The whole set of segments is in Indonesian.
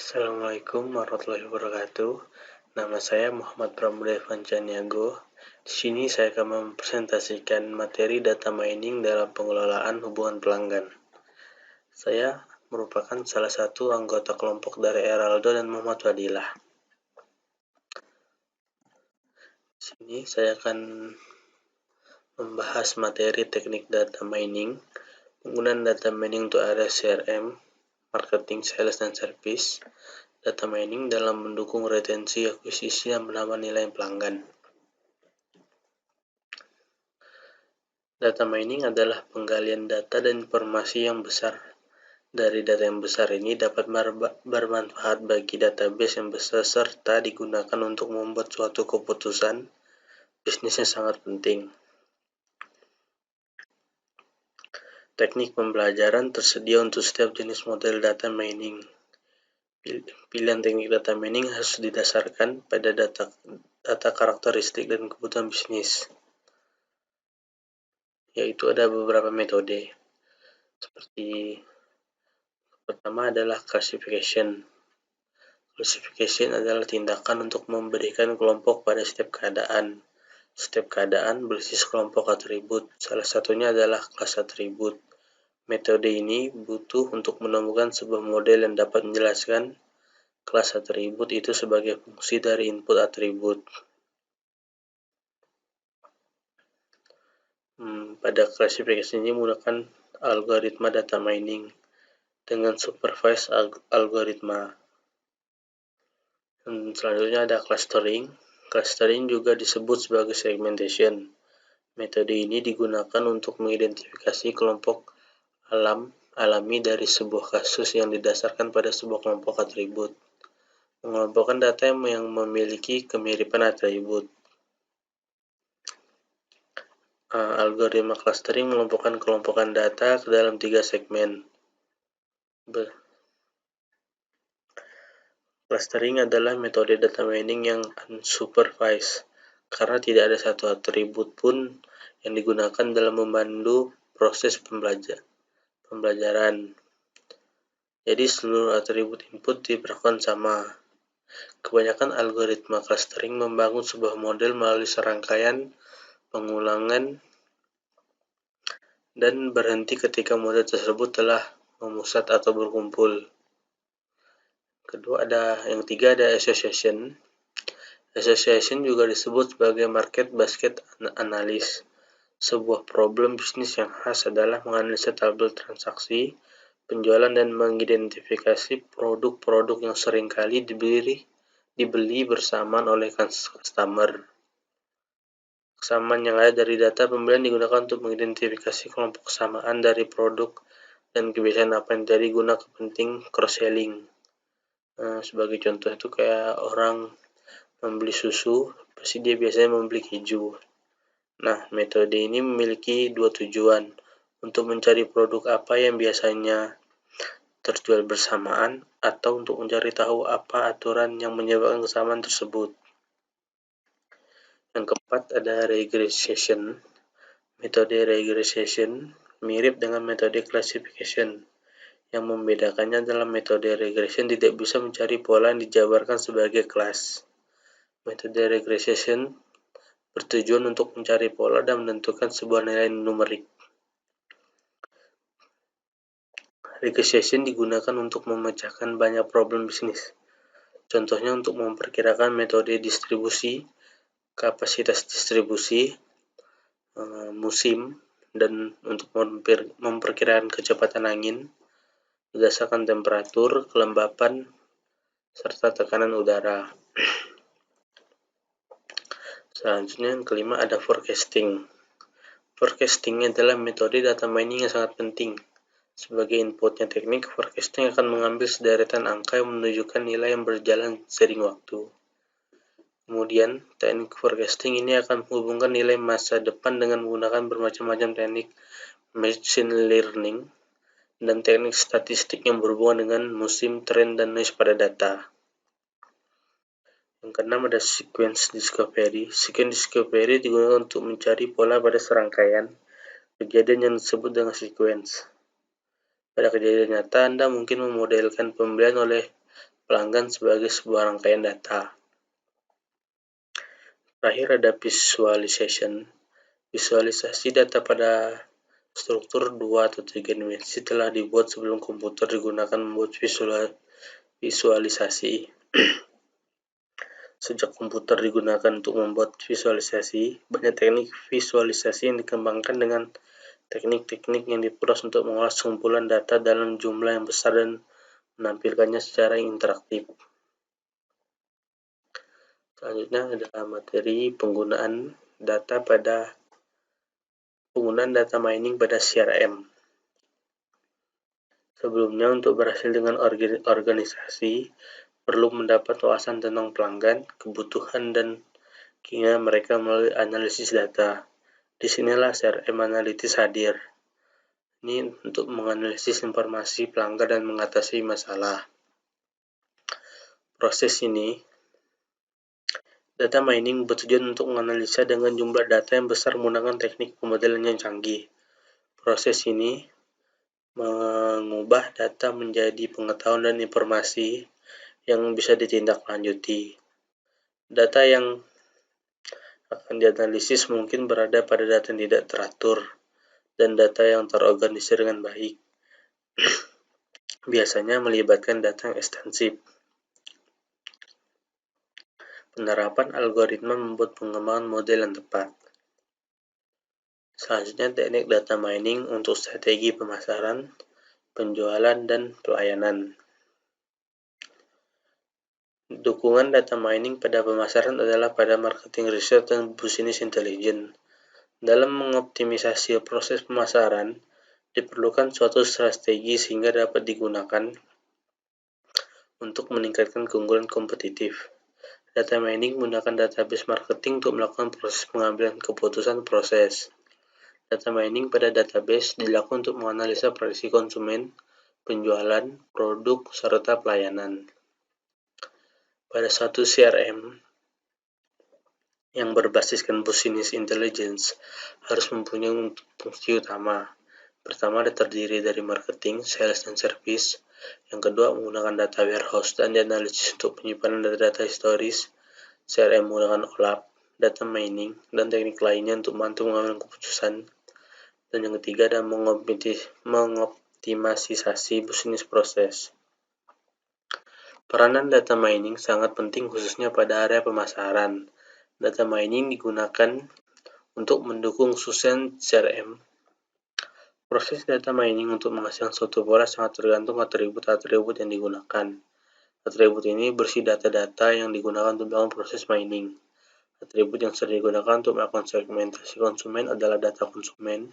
Assalamualaikum warahmatullahi wabarakatuh. Nama saya Muhammad Pramudia Vancaniago. Di sini saya akan mempresentasikan materi data mining dalam pengelolaan hubungan pelanggan. Saya merupakan salah satu anggota kelompok dari Eraldo dan Muhammad Fadilah. Di sini saya akan membahas materi teknik data mining, penggunaan data mining untuk area CRM, marketing, sales, dan service, data mining dalam mendukung retensi, akuisisi, dan menambah nilai pelanggan. Data mining adalah penggalian data dan informasi yang besar. Dari data yang besar ini dapat bermanfaat bagi database yang besar serta digunakan untuk membuat suatu keputusan bisnis yang sangat penting. Teknik pembelajaran tersedia untuk setiap jenis model data mining. Pilihan teknik data mining harus didasarkan pada data karakteristik dan kebutuhan bisnis. Yaitu ada beberapa metode. Seperti pertama adalah classification. Classification adalah tindakan untuk memberikan kelompok pada setiap keadaan. Setiap keadaan berisi sekelompok atribut. Salah satunya adalah kelas atribut. Metode ini butuh untuk menemukan sebuah model yang dapat menjelaskan kelas atribut itu sebagai fungsi dari input atribut. Pada klasifikasi ini menggunakan algoritma data mining dengan supervised algoritma. Selanjutnya ada clustering. Clustering juga disebut sebagai segmentation. Metode ini digunakan untuk mengidentifikasi kelompok alami dari sebuah kasus yang didasarkan pada sebuah kelompok atribut. Mengelompokkan data yang memiliki kemiripan atribut. Algoritma clustering mengelompokkan kelompokan data ke dalam 3 segmen. Clustering adalah metode data mining yang unsupervised, karena tidak ada satu atribut pun yang digunakan dalam membantu proses pembelajaran. Jadi seluruh atribut input diperlakukan sama. Kebanyakan algoritma clustering membangun sebuah model melalui serangkaian pengulangan dan berhenti ketika model tersebut telah memusat atau berkumpul. Yang ketiga ada association. Association juga disebut sebagai market basket analysis. Sebuah problem bisnis yang khas adalah menganalisa tabel transaksi, penjualan, dan mengidentifikasi produk-produk yang seringkali dibeli bersamaan oleh customer. Kesamaan yang ada dari data pembelian digunakan untuk mengidentifikasi kelompok kesamaan dari produk dan kebiasaan apa yang jadi guna kepenting cross-selling. Sebagai contoh itu kayak orang membeli susu, pasti dia biasanya membeli keju. Nah, metode ini memiliki 2 tujuan. Untuk mencari produk apa yang biasanya terjual bersamaan, atau untuk mencari tahu apa aturan yang menyebabkan kesamaan tersebut. Yang keempat ada regression. Metode regression mirip dengan metode classification. Yang membedakannya adalah metode regression tidak bisa mencari pola yang dijabarkan sebagai kelas. Metode regression bertujuan untuk mencari pola dan menentukan sebuah nilai numerik. Regression digunakan untuk memecahkan banyak problem bisnis. Contohnya untuk memperkirakan metode distribusi, kapasitas distribusi, musim, dan untuk memperkirakan kecepatan angin berdasarkan temperatur, kelembapan, serta tekanan udara. Selanjutnya yang kelima ada forecasting. Forecasting adalah metode data mining yang sangat penting. Sebagai inputnya teknik, forecasting akan mengambil sederetan angka yang menunjukkan nilai yang berjalan seiring waktu. Kemudian, teknik forecasting ini akan menghubungkan nilai masa depan dengan menggunakan bermacam-macam teknik machine learning dan teknik statistik yang berhubungan dengan musim, tren, dan noise pada data. Yang keenam ada sequence discovery. Sequence discovery digunakan untuk mencari pola pada serangkaian kejadian yang disebut dengan sequence. Pada kejadian nyata, Anda mungkin memodelkan pembelian oleh pelanggan sebagai sebuah rangkaian data. Terakhir ada visualization. Visualisasi data pada struktur 2 atau 3 dimensi telah dibuat sebelum komputer digunakan membuat visualisasi. Sejak komputer digunakan untuk membuat visualisasi, banyak teknik visualisasi yang dikembangkan dengan teknik-teknik yang diperas untuk mengolah sekumpulan data dalam jumlah yang besar dan menampilkannya secara interaktif. Selanjutnya adalah materi penggunaan data mining pada CRM. Sebelumnya, untuk berhasil dengan organisasi, perlu mendapat wawasan tentang pelanggan, kebutuhan, dan keinginan mereka melalui analisis data. Disinilah CRM Analytics hadir. Ini untuk menganalisis informasi pelanggan dan mengatasi masalah. Proses ini, data mining bertujuan untuk menganalisa dengan jumlah data yang besar menggunakan teknik pemodelan yang canggih. Proses ini mengubah data menjadi pengetahuan dan informasi yang bisa ditindaklanjuti. Data yang akan dianalisis mungkin berada pada data yang tidak teratur dan data yang terorganisir dengan baik. Biasanya melibatkan data yang ekstensif. Penerapan algoritma membuat pengembangan model yang tepat. Selanjutnya, teknik data mining untuk strategi pemasaran, penjualan, dan pelayanan. Dukungan data mining pada pemasaran adalah pada marketing research dan business intelligence. Dalam mengoptimisasi proses pemasaran, diperlukan suatu strategi sehingga dapat digunakan untuk meningkatkan keunggulan kompetitif. Data mining menggunakan database marketing untuk melakukan proses pengambilan keputusan proses. Data mining pada database dilakukan untuk menganalisa prediksi konsumen, penjualan, produk, serta pelayanan. Pada suatu CRM yang berbasiskan business intelligence harus mempunyai fungsi utama. Pertama, terdiri dari marketing, sales, dan service. Yang kedua, menggunakan data warehouse dan dianalisis untuk penyimpanan data-data historis. CRM menggunakan OLAP, data mining, dan teknik lainnya untuk membantu mengambil keputusan. Dan yang ketiga adalah mengoptimisasi bisnis proses. Peranan data mining sangat penting khususnya pada area pemasaran. Data mining digunakan untuk mendukung sukses CRM. Proses data mining untuk menghasilkan suatu pola sangat tergantung atribut-atribut yang digunakan. Atribut ini berisi data-data yang digunakan untuk melakukan proses mining. Atribut yang sering digunakan untuk melakukan segmentasi konsumen adalah data konsumen,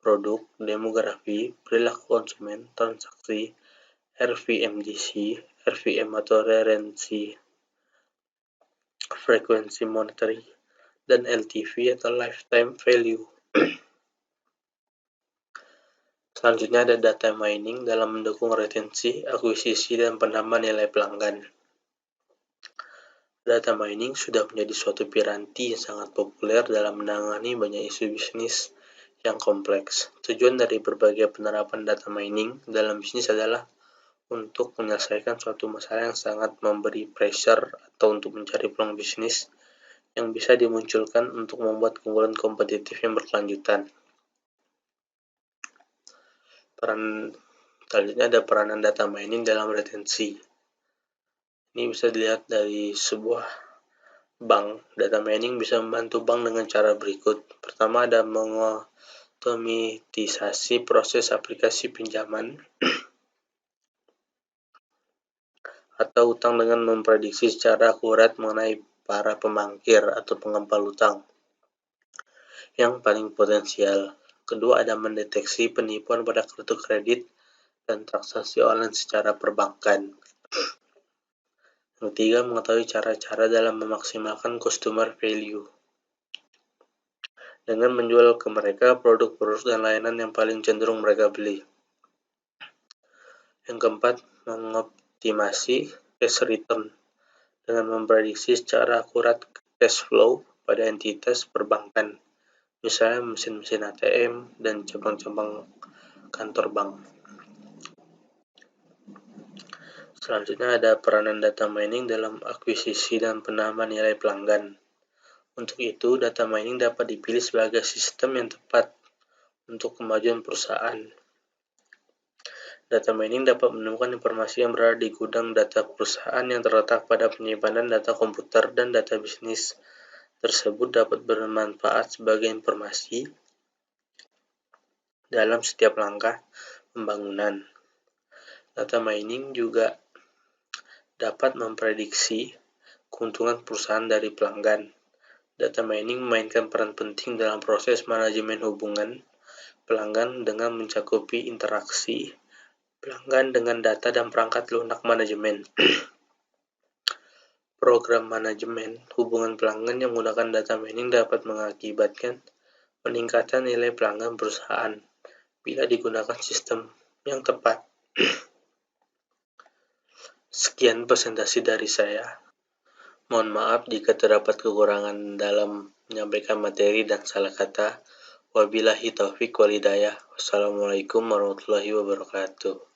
produk, demografi, perilaku konsumen, transaksi, RVMDC, RVM atau referensi, frekuensi monetary, dan LTV atau lifetime value. Selanjutnya ada data mining dalam mendukung retensi, akuisisi, dan penambahan nilai pelanggan. Data mining sudah menjadi suatu piranti yang sangat populer dalam menangani banyak isu bisnis yang kompleks. Tujuan dari berbagai penerapan data mining dalam bisnis adalah untuk menyelesaikan suatu masalah yang sangat memberi pressure atau untuk mencari peluang bisnis yang bisa dimunculkan untuk membuat keunggulan kompetitif yang berkelanjutan. Selanjutnya ada peranan data mining dalam retensi. Ini bisa dilihat dari sebuah bank. Data mining bisa membantu bank dengan cara berikut. Pertama ada mengotomatisasi proses aplikasi pinjaman atau utang dengan memprediksi secara akurat mengenai para pemangkir atau pengempal utang yang paling potensial. Kedua ada mendeteksi penipuan pada kartu kredit dan transaksi online secara perbankan. Yang ketiga, mengetahui cara-cara dalam memaksimalkan customer value dengan menjual ke mereka produk-produk dan layanan yang paling cenderung mereka beli. Yang keempat, mengoptimasi cash return dengan memprediksi secara akurat cash flow pada entitas perbankan, misalnya mesin-mesin ATM dan cabang-cabang kantor bank. Selanjutnya ada peranan data mining dalam akuisisi dan penambahan nilai pelanggan. Untuk itu, data mining dapat dipilih sebagai sistem yang tepat untuk kemajuan perusahaan. Data mining dapat menemukan informasi yang berada di gudang data perusahaan yang terletak pada penyimpanan data komputer, dan data bisnis tersebut dapat bermanfaat sebagai informasi dalam setiap langkah pembangunan. Data mining juga dapat memprediksi keuntungan perusahaan dari pelanggan. Data mining memainkan peran penting dalam proses manajemen hubungan pelanggan dengan mencakupi interaksi pelanggan dengan data dan perangkat lunak manajemen. Program manajemen hubungan pelanggan yang menggunakan data mining dapat mengakibatkan peningkatan nilai pelanggan perusahaan bila digunakan sistem yang tepat. Sekian presentasi dari saya. Mohon maaf jika terdapat kekurangan dalam menyampaikan materi dan salah kata. Wabillahi taufiq wal hidayah. Wassalamualaikum warahmatullahi wabarakatuh.